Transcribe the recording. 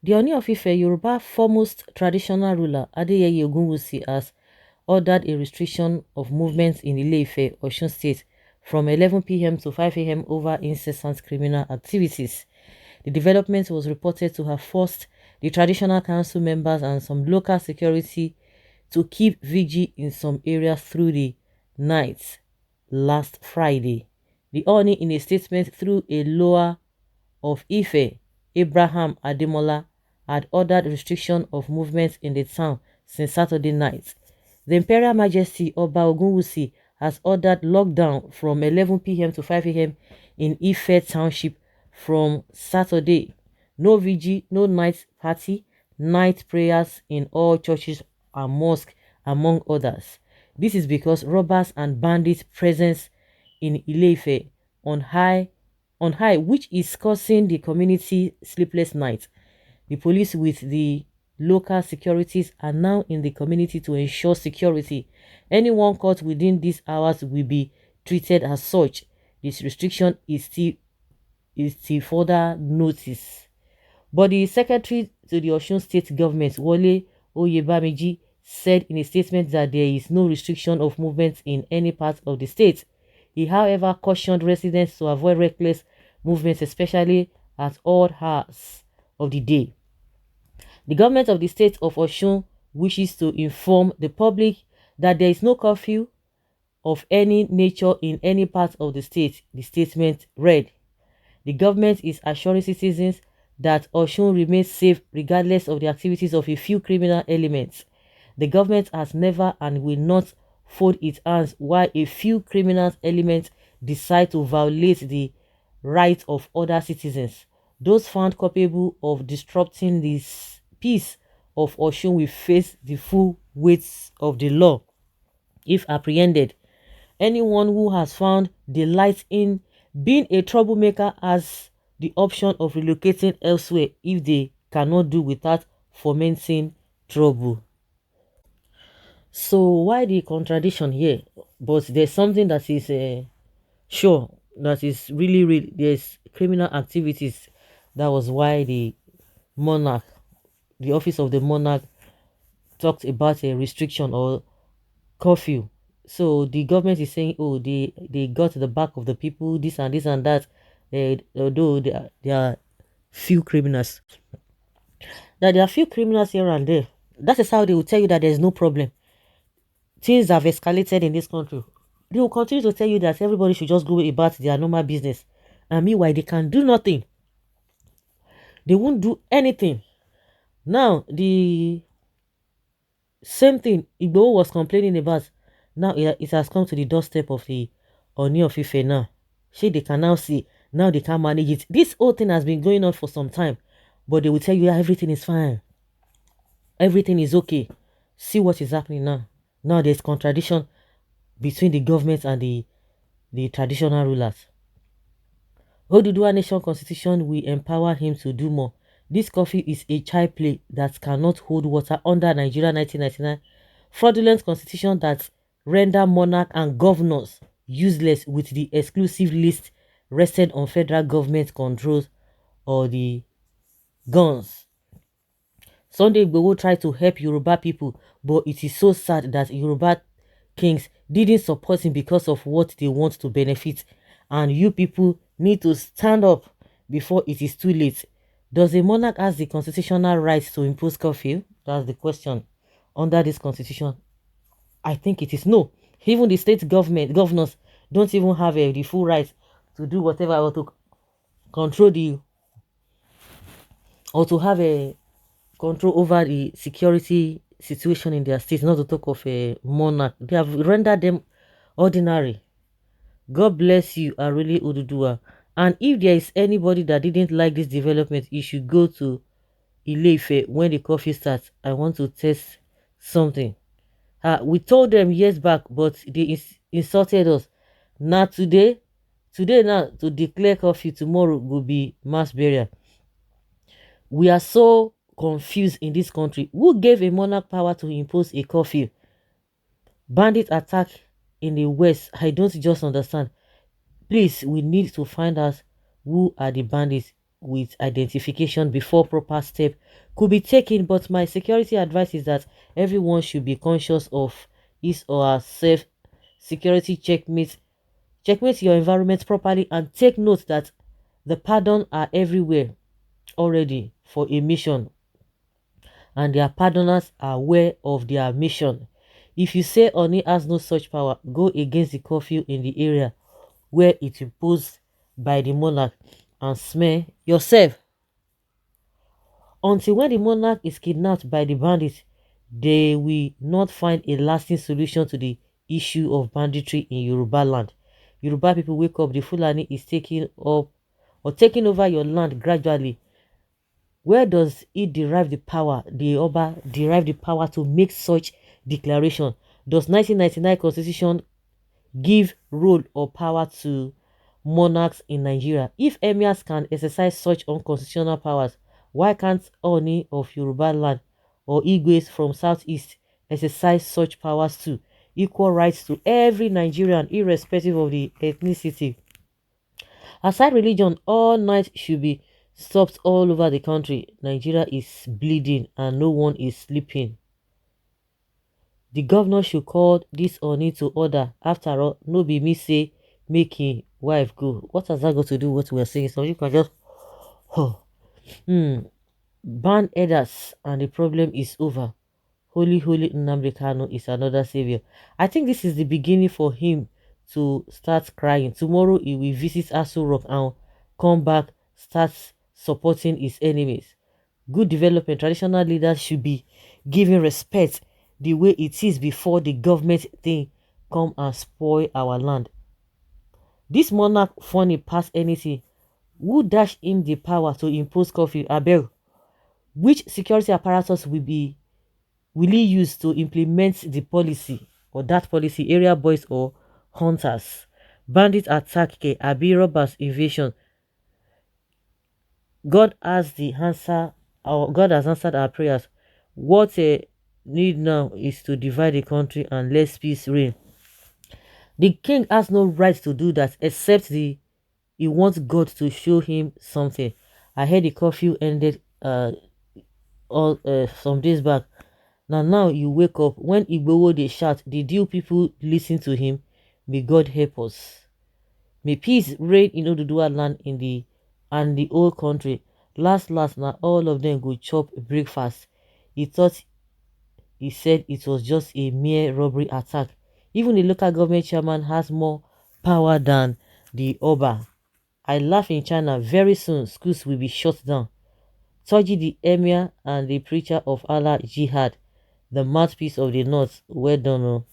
The OONI of Ife, Yoruba foremost traditional ruler Adeyeye Ogunwusi, has ordered a restriction of movements in ILE, Osun State, from 11 p.m. to 5 a.m. over incessant criminal activities. The development was reported to have forced the traditional council members and some local security to keep vigil in some areas through the night last Friday. The OONI, in a statement through a lower of Ife, Abraham Ademola, had ordered restriction of movements in the town since Saturday night. The Imperial Majesty Oba Ogunwusi has ordered lockdown from 11 p.m. to 5 a.m. in Ife Township from Saturday. No vigil, no night party, night prayers in all churches and mosques, among others. This is because robbers and bandits' presence in Ile-Ife on high, which is causing the community sleepless nights. The police with the local securities are now in the community to ensure security. Anyone caught within these hours will be treated as such. This restriction is still further notice. But the secretary to the Osun State government, Wole Oyebamiji, said in a statement that there is no restriction of movement in any part of the state. He, however, cautioned residents to avoid reckless movements, especially at odd hours of the day. The government of the state of Osun wishes to inform the public that there is no curfew of any nature in any part of the state, the statement read. The government is assuring citizens that Osun remains safe regardless of the activities of a few criminal elements. The government has never and will not fold its hands while a few criminal elements decide to violate the rights of other citizens. Those found culpable of disrupting the peace of Osun will face the full weight of the law if apprehended. Anyone who has found delight in being a troublemaker has the option of relocating elsewhere if they cannot do without fomenting trouble. So why the contradiction here? But there's something that is sure, that is really there's criminal activities. That was why the monarch, the office of the monarch, talked about a restriction or curfew. So the government is saying, oh, they got the back of the people, this and that. Although there are few criminals, that there are few criminals here and there. That is how they will tell you that there's no problem. Things have escalated in this country. They will continue to tell you that everybody should just go about their normal business. And meanwhile, they can do nothing. They won't do anything. Now, the same thing Igbo was complaining about, now it has come to the doorstep of the Ooni of Ife now. See, they can now see, now they can manage it. This whole thing has been going on for some time, but they will tell you that everything is fine. Everything is okay. See what is happening now. Now there's contradiction between the government and the traditional rulers. Oduduwa Nation Constitution will empower him to do more. This coffee is a child play that cannot hold water under Nigeria 1999 fraudulent constitution that render monarch and governors useless with the exclusive list rested on federal government controls or the guns. Sunday Igboho tried to help Yoruba people, but it is so sad that Yoruba kings didn't support him because of what they want to benefit, and you people need to stand up before it is too late. Does a monarch have the constitutional right to impose curfew? That's the question. Under this constitution, I think it is no. Even the state governors don't even have the full right to do whatever, or to control or to have a control over the security situation in their state, not to talk of a monarch. They have rendered them ordinary. God bless you, Aruli Oduduwa. And if there is anybody that didn't like this development, you should go to Ile-Ife when the coffee starts. I want to test something. We told them years back, but they insulted us. Now today now, to declare curfew, tomorrow will be mass burial. We are so confused in this country. Who gave a monarch power to impose a curfew? Bandit attack in the west. I don't just understand. Please, we need to find out who are the bandits. with identification before proper step could be taken. But my security advice is that everyone should be conscious of his or her self security. Checkmate your environment properly, and take note that the pardon are everywhere already for a mission, and their pardoners are aware of their mission. If you say Oni has no such power, go against the curfew in the area where it imposed by the monarch and smear yourself. Until when the monarch is kidnapped by the bandits, they will not find a lasting solution to the issue of banditry in Yoruba land. Yoruba people, wake up, the Fulani is taking up or taking over your land gradually. Where does it derive the power, the Oba derive the power to make such declaration? Does 1999 constitution give role or power to monarchs in Nigeria? If emirs can exercise such unconstitutional powers, why can't Oni of Yoruba land or Igwes from southeast exercise such powers too? Equal rights to every Nigerian, irrespective of the ethnicity. Aside religion, all night should be stopped all over the country. Nigeria is bleeding and no one is sleeping. The governor should call this Oni to order. After all, no be me say make him wife go. What has that got to do with what we are saying? So you can just ban elders and the problem is over. Holy Nnamdi Kanu is another savior. I think this is the beginning for him to start crying. Tomorrow he will visit Aso Rock and come back, start supporting his enemies. Good development, traditional leaders should be given respect the way it is before the government thing come and spoil our land. This monarch funny pass anything. Who dash him the power to impose curfew? Abel. Which security apparatus will he use to implement the policy or that policy? Area boys or hunters? Bandit attack, Abi robbers invasion. God has the answer. God has answered our prayers. What a need now is to divide the country and let peace reign. The king has no right to do that except he wants God to show him something. I heard the curfew ended all some days back. Now you wake up when Igbowo they shout. Did you people listen to him? May God help us. May peace reign in Oduduwa land in the and the whole country. Last now all of them go chop breakfast. He said it was just a mere robbery attack. Even the local government chairman has more power than the Oba. I laugh in China. Very soon schools will be shut down. Toji the emir and the preacher of Allah Jihad, the mouthpiece of the north. Well done. Oh.